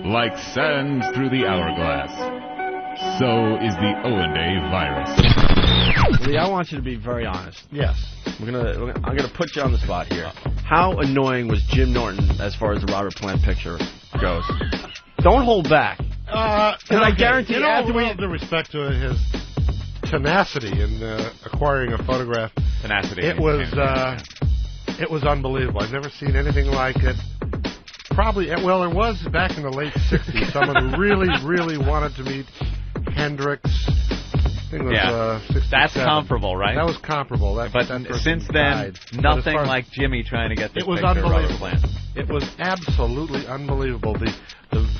Like sand through the hourglass, so is the O&A virus. Lee, I want you to be very honest. Yes. I'm gonna put you on the spot here. How annoying was Jim Norton as far as the Robert Plant picture goes? Don't hold back. Because I guarantee you know, with all due respect to his tenacity in acquiring a photograph, it was unbelievable. I've never seen anything like it. Probably, well, it was back in the late 60s. Someone who really, really wanted to meet Hendrix. I think it was 67. That's comparable, right? That was comparable. But since then, nothing like Jimmy trying to get this picture of Robert Plant. It was absolutely unbelievable. The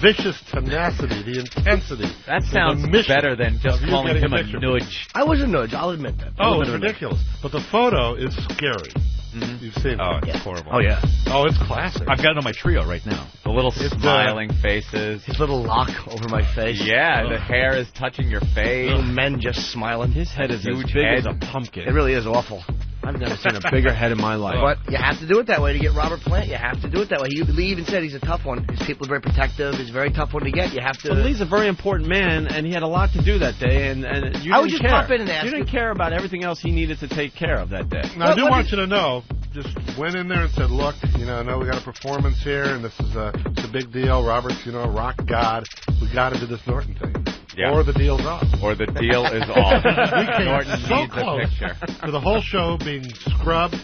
vicious tenacity, the intensity. That sounds better than just calling him a nudge. I was a nudge, I'll admit that. Oh, it's ridiculous. But the photo is scary. Mm-hmm. You've seen it. Oh, it's horrible. Oh, yeah. Oh, it's classic. I've got it on my trio right now. The little smiling faces. His little lock over my face. Yeah, the hair is touching your face. Little men just smiling. His head is as big as a pumpkin. It really is awful. I've never seen a bigger head in my life. But you have to do it that way to get Robert Plant. You have to do it that way. Lee even said he's a tough one. His people are very protective. He's a very tough one to get. You have to. But Lee's a very important man, and he had a lot to do that day. And you I would just pop in and ask. You didn't care about everything else he needed to take care of that day. Now, I do want you to know. Just went in there and said, "Look, I know we got a performance here, and this is it's a big deal. Robert's, a rock god. We got to do this Norton thing." Yeah. Or the deal's off. Or the deal is off. We came Norton so needs close a picture. to the whole show being scrubbed.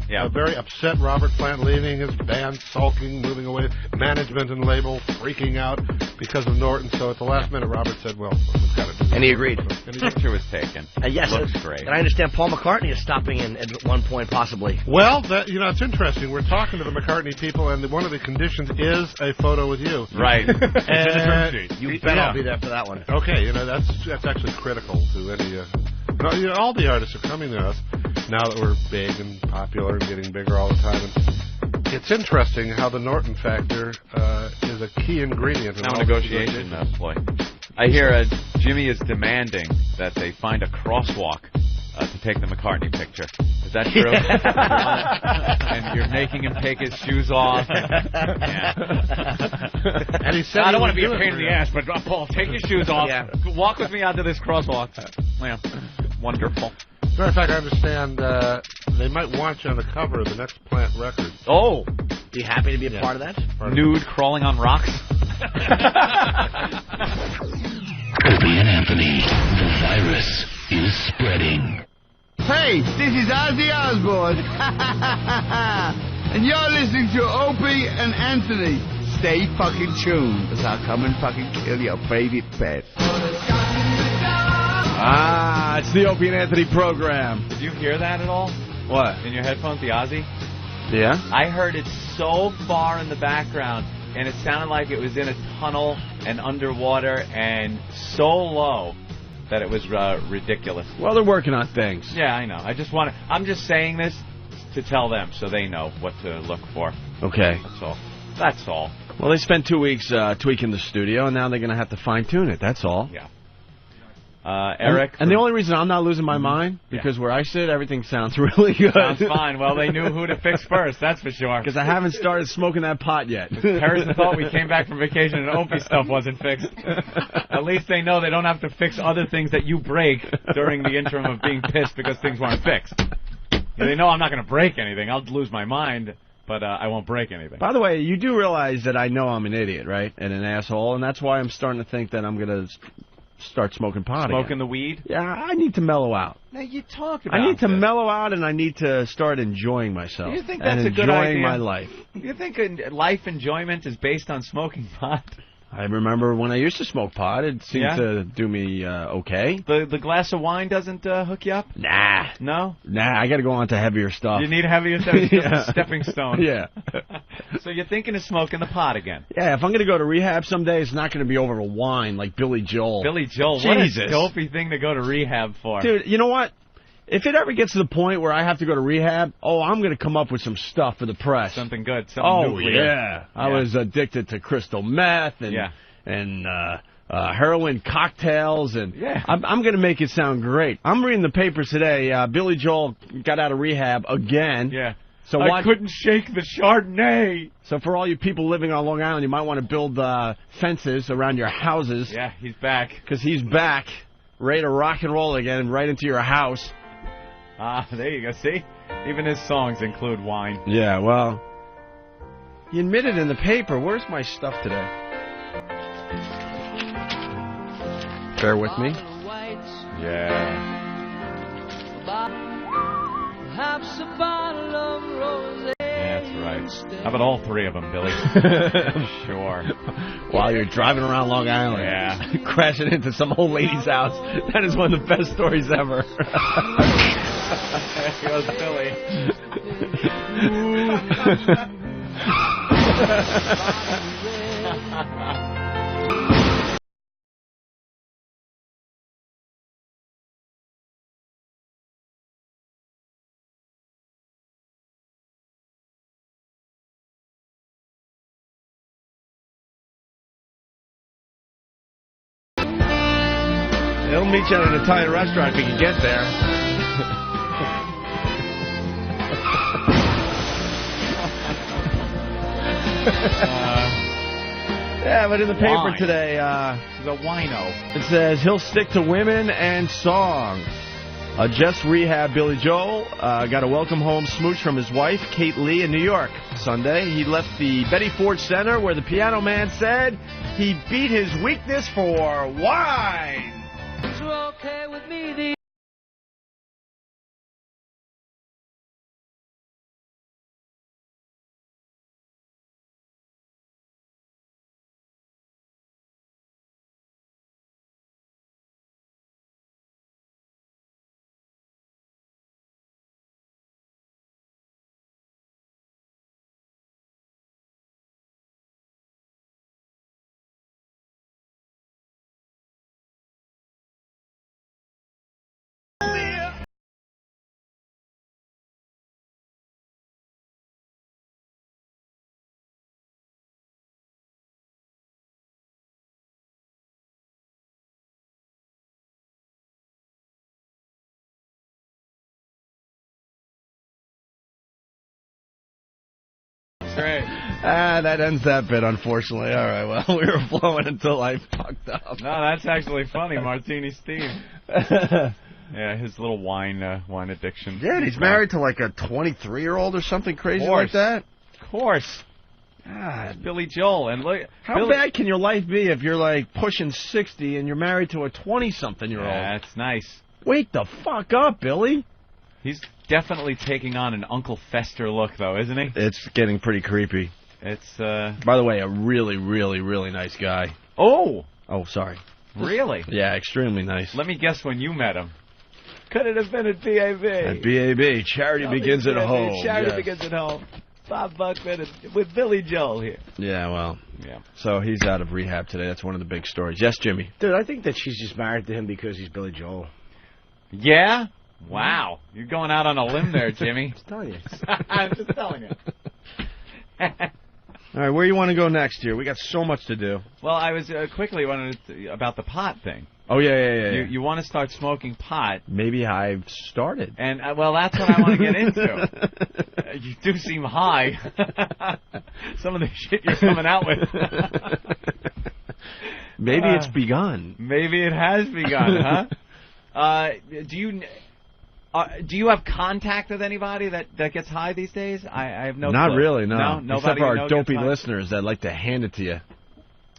Yeah. Very upset Robert Plant leaving, his band sulking, moving away, management and label freaking out because of Norton. So at the last minute, Robert said, well, we've got to do this. And he agreed. The picture was taken. Yes, looks great. And I understand Paul McCartney is stopping in at one point, possibly. Well, it's interesting. We're talking to the McCartney people, and one of the conditions is a photo with you. Right. You bet I'll be there for that one. Okay, that's actually critical to any... all the artists are coming to us now that we're big and popular and getting bigger all the time. And it's interesting how the Norton factor is a key ingredient in now all negotiation ploy. I hear Jimmy is demanding that they find a crosswalk to take the McCartney picture. Is that true? And you're making him take his shoes off. And he said I don't want to be a pain in the ass, but Paul, take your shoes off. Yeah. Walk with me onto this crosswalk. Yeah. Wonderful. As a matter of fact, I understand they might want you on the cover of the next Plant record. Oh. Be happy to be a part of that? Nude crawling on rocks? Opie and Anthony, the virus is spreading. Hey, this is Ozzy Osbourne. And you're listening to Opie and Anthony. Stay fucking tuned, because I'll come and fucking kill your favorite pet. It's the Opie and Anthony program. Did you hear that at all? What? In your headphones, the Ozzy? Yeah? I heard it so far in the background, and it sounded like it was in a tunnel and underwater and so low that it was ridiculous. Well, they're working on things. Yeah, I know. I'm just saying this to tell them so they know what to look for. Okay. That's all. Well, they spent 2 weeks tweaking the studio, and now they're going to have to fine-tune it. That's all. Yeah. Eric. And the only reason I'm not losing my mind, because where I sit, everything sounds really good. Sounds fine. Well, they knew who to fix first, that's for sure. Because I haven't started smoking that pot yet. Harrison thought we came back from vacation and Opie stuff wasn't fixed. At least they know they don't have to fix other things that you break during the interim of being pissed because things weren't fixed. They know I'm not going to break anything. I'll lose my mind, but I won't break anything. By the way, you do realize that I know I'm an idiot, right? And an asshole, and that's why I'm starting to think that I'm going to start smoking pot again. Smoking the weed? Yeah, I need to mellow out. Now, you talk about I need to mellow out, and I need to start enjoying myself. Do you think that's a good idea? Enjoying my life. You think life enjoyment is based on smoking pot? I remember when I used to smoke pot, it seemed to do me okay. The glass of wine doesn't hook you up? Nah. No? Nah, I got to go on to heavier stuff. You need heavier stuff? It's just a stepping stone. Yeah. So you're thinking of smoking the pot again? Yeah, if I'm going to go to rehab someday, it's not going to be over wine like Billy Joel. Billy Joel, Jesus. What a dopey thing to go to rehab for. Dude, you know what? If it ever gets to the point where I have to go to rehab, I'm going to come up with some stuff for the press. Something good. Something nuclear. Yeah. I was addicted to crystal meth and heroin cocktails, and I'm going to make it sound great. I'm reading the papers today. Billy Joel got out of rehab again. Yeah. So I couldn't shake the Chardonnay. So for all you people living on Long Island, you might want to build fences around your houses. Yeah, he's back. Because he's back, ready to rock and roll again, right into your house. There you go. See? Even his songs include wine. Yeah, well, he admitted in the paper. Where's my stuff today? Bear with me. Yeah. That's right. How about all three of them, Billy? Sure. While you're driving around Long Island. Yeah. Crashing into some old lady's house. That is one of the best stories ever. There goes Billy. They'll meet you at an Italian restaurant if you can get there. Yeah, but in the paper today, he's a wino. It says he'll stick to women and songs. Jeff's rehab Billy Joel got a welcome home smooch from his wife, Kate Lee, in New York. Sunday, he left the Betty Ford Center where the piano man said he beat his weakness for wine. Okay with me, Great. That ends that bit, unfortunately. All right, well, we were flowing until I fucked up. No, that's actually funny, Martini Steve. Yeah, his little wine addiction. Yeah, and he's married to like a 23-year-old or something crazy like that. Of course. God, Billy Joel. And look, how bad can your life be if you're like pushing 60 and you're married to a 20-something-year-old? Yeah, that's nice. Wake the fuck up, Billy. He's definitely taking on an Uncle Fester look, though, isn't he? It's getting pretty creepy. It's, by the way, a really, really, really nice guy. Oh! Oh, sorry. Really? Yeah, extremely nice. Let me guess when you met him. Could it have been at BAB? At BAB. Charity begins at home. Charity begins at home. $5 minutes with Billy Joel here. Yeah, well. Yeah. So he's out of rehab today. That's one of the big stories. Yes, Jimmy? Dude, I think that she's just married to him because he's Billy Joel. Yeah? Wow. You're going out on a limb there, Jimmy. I'm just telling you. I'm just telling you. All right, where you want to go next here? We got so much to do. Well, I was quickly wondering about the pot thing. Oh, yeah. You want to start smoking pot. Maybe I've started. And, well, that's what I want to get into. You do seem high. Some of the shit you're coming out with. Maybe it's begun. Maybe it has begun, huh? Do you have contact with anybody that gets high these days? I have no Not clue. really, no. Nobody Except for our dopey listeners that like to hand it to you.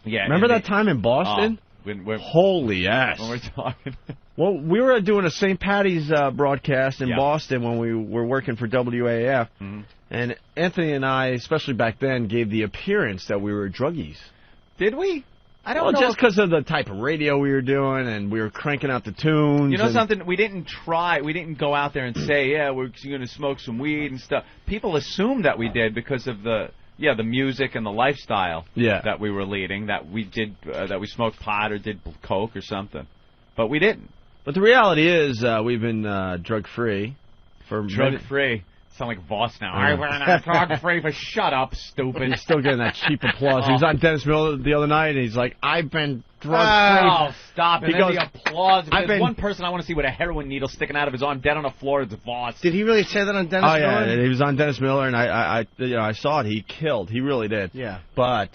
Yeah. Remember that time in Boston? Holy ass. When we're talking. Well, we were doing a St. Patty's broadcast in Boston when we were working for WAAF. Mm-hmm. And Anthony and I, especially back then, gave the appearance that we were druggies. Did we? I don't know. Just because of the type of radio we were doing, and we were cranking out the tunes. You know something? We didn't try. We didn't go out there and say, yeah, we're going to smoke some weed and stuff. People assumed that we did because of the music and the lifestyle that we were leading, that we did, that we smoked pot or did coke or something. But we didn't. But the reality is we've been drug-free for drug-free. Sound like Voss now. We're not drug-free, but shut up, stupid. He's still getting that cheap applause. He was on Dennis Miller the other night, and he's like, I've been drug-free. Oh, stop it. Because the applause. There's one person I want to see with a heroin needle sticking out of his arm, dead on the floor. It's Voss. Did he really say that on Dennis Miller? Oh, yeah, he was on Dennis Miller, and I saw it. He killed. He really did. Yeah. But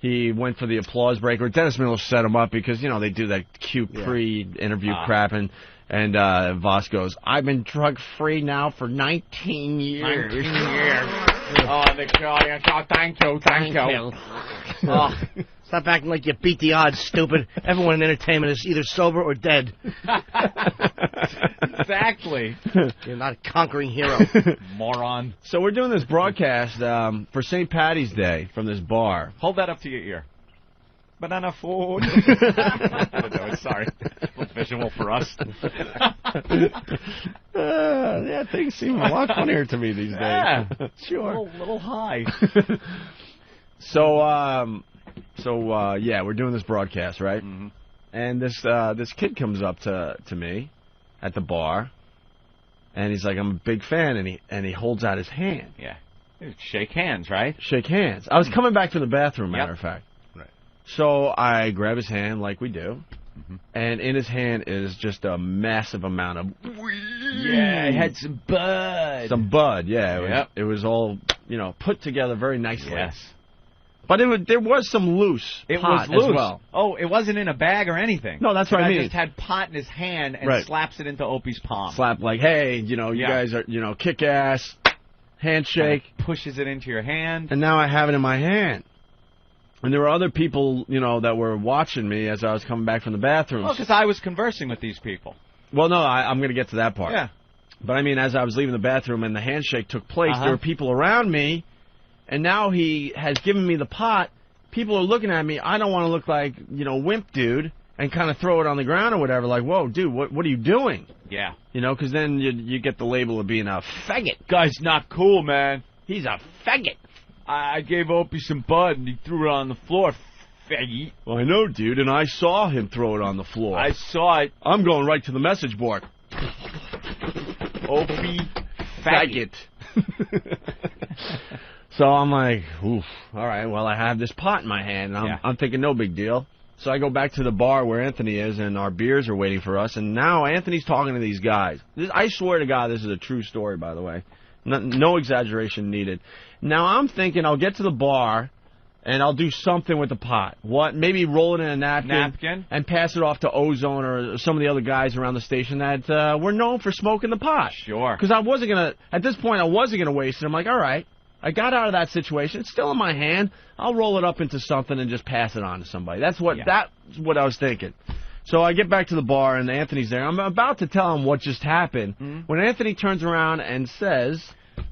he went for the applause break, or Dennis Miller set him up because, they do that cute pre-interview crap, and Voss goes, I've been drug-free now for 19 years. 19 years. Oh, thank you. Oh, stop acting like you beat the odds, stupid. Everyone in entertainment is either sober or dead. Exactly. You're not a conquering hero. Moron. So we're doing this broadcast for St. Patty's Day from this bar. Hold that up to your ear. Banana food. Sorry. Visual for us. Yeah, things seem a lot funnier to me these days. Yeah, sure. A little high. So, we're doing this broadcast, right? Mm-hmm. And this kid comes up to me at the bar, and he's like, I'm a big fan, and he holds out his hand. Yeah. Shake hands, right? Shake hands. I was coming back from the bathroom, matter of fact. Right. So I grab his hand like we do. Mm-hmm. And in his hand is just a massive amount of weed. Yeah, he had some bud. Some bud, yeah. It was all, put together very nicely. Yes. But there was some loose pot as well. Oh, it wasn't in a bag or anything. No, that's what I mean. He just had pot in his hand and slaps it into Opie's palm. Slap like, hey, you guys are, kick ass, handshake. Pushes it into your hand. And now I have it in my hand. And there were other people, that were watching me as I was coming back from the bathroom. Well, because I was conversing with these people. Well, no, I'm going to get to that part. Yeah. But, I mean, as I was leaving the bathroom and the handshake took place, there were people around me, and now he has given me the pot. People are looking at me. I don't want to look like, wimp dude and kind of throw it on the ground or whatever. Like, whoa, dude, what are you doing? Yeah. Because then you get the label of being a faggot. Guy's not cool, man. He's a faggot. I gave Opie some bud, and he threw it on the floor, faggy. Well, I know, dude, and I saw him throw it on the floor. I saw it. I'm going right to the message board. Opie, faggot. So I'm like, oof, all right, well, I have this pot in my hand, and I'm thinking no big deal. So I go back to the bar where Anthony is, and our beers are waiting for us, and now Anthony's talking to these guys. I swear to God, this is a true story, by the way. No exaggeration needed. Now, I'm thinking I'll get to the bar, and I'll do something with the pot. What? Maybe roll it in a napkin and pass it off to Ozone or some of the other guys around the station that were known for smoking the pot. Sure. Because I wasn't going to, at this point, I wasn't going to waste it. I'm like, all right, I got out of that situation. It's still in my hand. I'll roll it up into something and just pass it on to somebody. That's what I was thinking. So I get back to the bar, and Anthony's there. I'm about to tell him what just happened when Anthony turns around and says,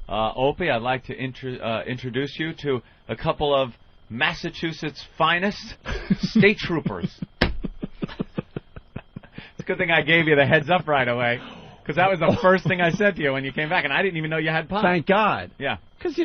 Opie, I'd like to introduce you to a couple of Massachusetts' finest state troopers. It's a good thing I gave you the heads up right away, because that was the first thing I said to you when you came back, and I didn't even know you had pot. Thank God. Yeah. Because,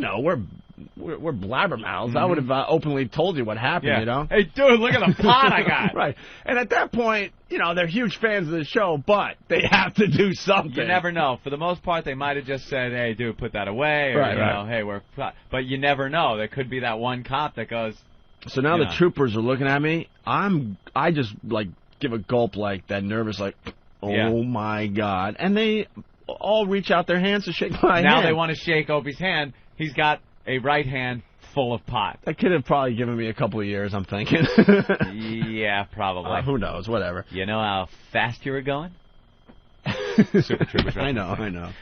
we're blabbermouths. I would have openly told you what happened, Hey, dude, look at the pot I got. Right. And at that point, they're huge fans of the show, but they have to do something. You never know. For the most part, they might have just said, hey, dude, put that away. Or, hey, we're... But you never know. There could be that one cop that goes... So now the troopers are looking at me. I just, give a gulp that nervous, oh, my God. And they all reach out their hands to shake my hand. Now they want to shake Opie's hand. He's got a right hand full of pot. That kid had probably given me a couple of years, I'm thinking. Yeah, probably. Who knows? Whatever. You know how fast you were going? Super Troopers. I know.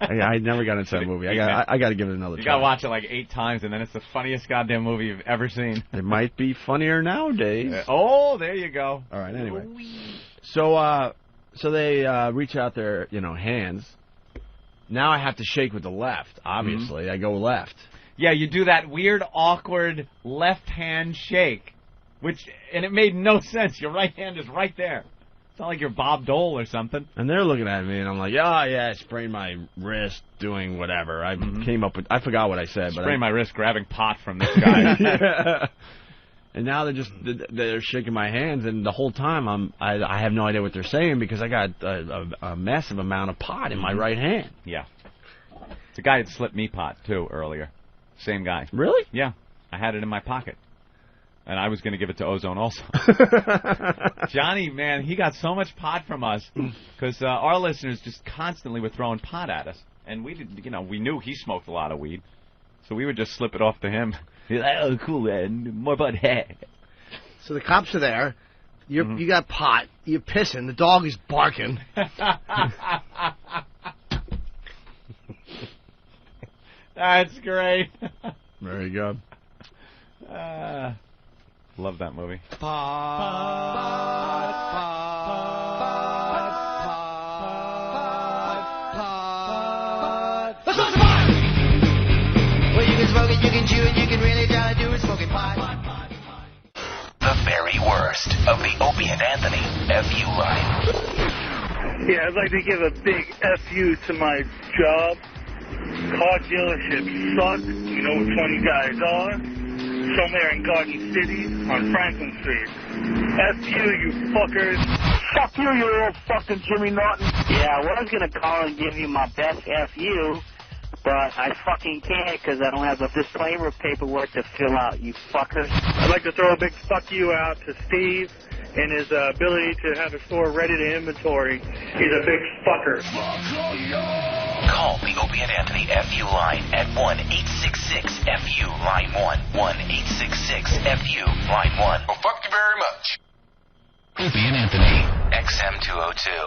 I never got into that movie. I got to give it another try. You got to watch it 8 times, and then it's the funniest goddamn movie you've ever seen. It might be funnier nowadays. There you go. All right, anyway. So they reach out their, hands. Now I have to shake with the left, obviously. I go left. Yeah, you do that weird, awkward left-hand shake, and it made no sense. Your right hand is right there. It's not like you're Bob Dole or something. And they're looking at me, and I'm like, I sprained my wrist doing whatever. I came up with, I forgot what I said. Sprained my wrist grabbing pot from this guy. Yeah. And now they're shaking my hands, and the whole time I have no idea what they're saying because I got a massive amount of pot in my right hand. Yeah. It's a guy that slipped me pot, too, earlier. Same guy. Really? Yeah. I had it in my pocket. And I was going to give it to Ozone also. Johnny, man, he got so much pot from us because our listeners just constantly were throwing pot at us. And we didn't, we knew he smoked a lot of weed. So we would just slip it off to him. He's like, oh, cool, man. More pot. So the cops are there. You got pot. You're pissing. The dog is barking. That's great. Very good. Love that movie. Well, you can smoke it, you can chew it, you can really try to do it, smoking pot. The very worst of the Opie and Anthony FU line. Yeah, I'd like to give a big FU to my job. Car dealerships suck. You know which one you guys are. Somewhere in Garden City on Franklin Street. FU, you fuckers. Fuck you, you little fucking Jimmy Norton. Yeah, I was going to call and give you my best FU, but I fucking can't because I don't have the disclaimer paperwork to fill out, you fuckers. I'd like to throw a big fuck you out to Steve and his ability to have a store ready to inventory. He's a big fucker. Call the Opie and Anthony FU line at 1-866-FU line 1. 1-866-FU line 1. Well, fuck you very much. Opie and Anthony, XM202.